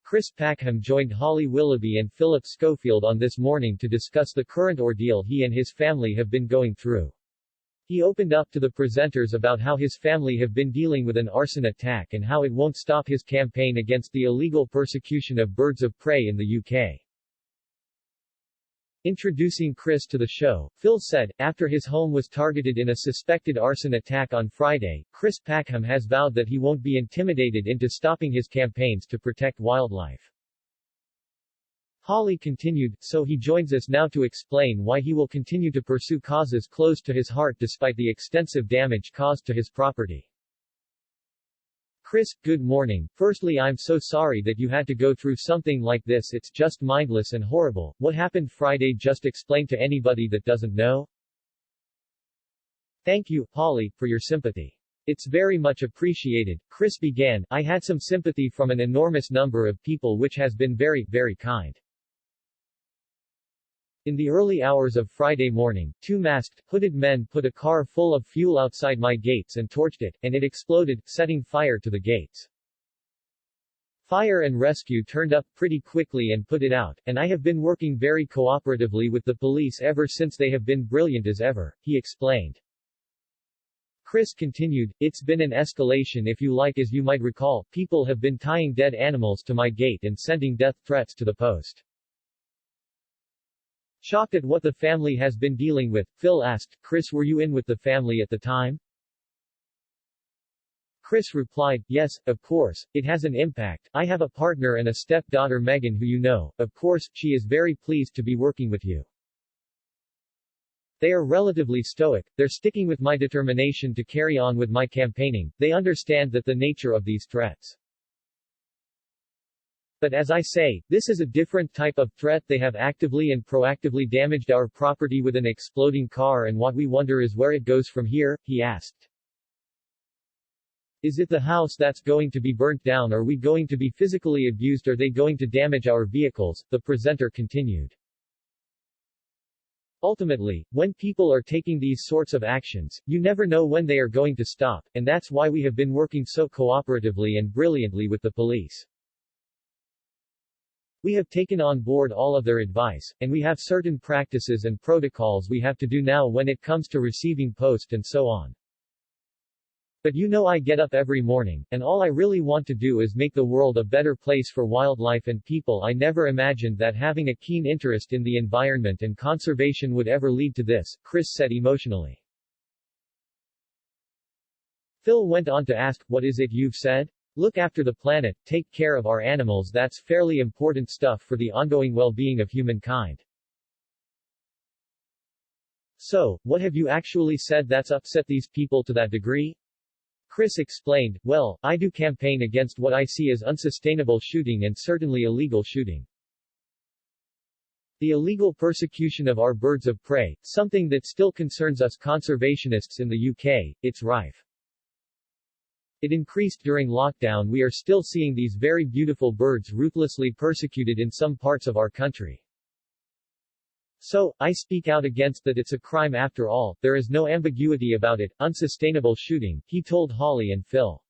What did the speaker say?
Chris Packham joined Holly Willoughby and Philip Schofield on This Morning to discuss the current ordeal he and his family have been going through. He opened up to the presenters about how his family have been dealing with an arson attack and how it won't stop his campaign against the illegal persecution of birds of prey in the UK. Introducing Chris to the show, Phil said, after his home was targeted in a suspected arson attack on Friday, Chris Packham has vowed that he won't be intimidated into stopping his campaigns to protect wildlife. Holly continued, so he joins us now to explain why he will continue to pursue causes close to his heart despite the extensive damage caused to his property. Chris, good morning. Firstly, I'm so sorry that you had to go through something like this. It's just mindless and horrible. What happened Friday? Just explain to anybody that doesn't know. Thank you, Holly, for your sympathy. It's very much appreciated. Chris began, I had some sympathy from an enormous number of people, which has been very, very kind. In the early hours of Friday morning, two masked, hooded men put a car full of fuel outside my gates and torched it, and it exploded, setting fire to the gates. Fire and rescue turned up pretty quickly and put it out, and I have been working very cooperatively with the police ever since. They have been brilliant as ever, he explained. Chris continued, it's been an escalation if you like. As you might recall, people have been tying dead animals to my gate and sending death threats to the post. Shocked at what the family has been dealing with, Phil asked, Chris, were you in with the family at the time? Chris replied, yes, of course, it has an impact. I have a partner and a stepdaughter Megan who you know, of course, she is very pleased to be working with you. They are relatively stoic, they're sticking with my determination to carry on with my campaigning, they understand that the nature of these threats. But as I say, this is a different type of threat. They have actively and proactively damaged our property with an exploding car, and what we wonder is where it goes from here, he asked. Is it the house that's going to be burnt down? Are we going to be physically abused? Are they going to damage our vehicles? The presenter continued. Ultimately, when people are taking these sorts of actions, you never know when they are going to stop, and that's why we have been working so cooperatively and brilliantly with the police. We have taken on board all of their advice, and we have certain practices and protocols we have to do now when it comes to receiving post and so on. But you know, I get up every morning, and all I really want to do is make the world a better place for wildlife and people. I never imagined that having a keen interest in the environment and conservation would ever lead to this, Chris said emotionally. Phil went on to ask, what is it you've said? Look after the planet, take care of our animals. That's fairly important stuff for the ongoing well-being of humankind. So, what have you actually said that's upset these people to that degree? Chris explained, well, I do campaign against what I see as unsustainable shooting and certainly illegal shooting. The illegal persecution of our birds of prey, something that still concerns us conservationists in the UK, it's rife. It increased during lockdown. We are still seeing these very beautiful birds ruthlessly persecuted in some parts of our country. So, I speak out against that. It's a crime after all, there is no ambiguity about it, unsustainable shooting, he told Holly and Phil.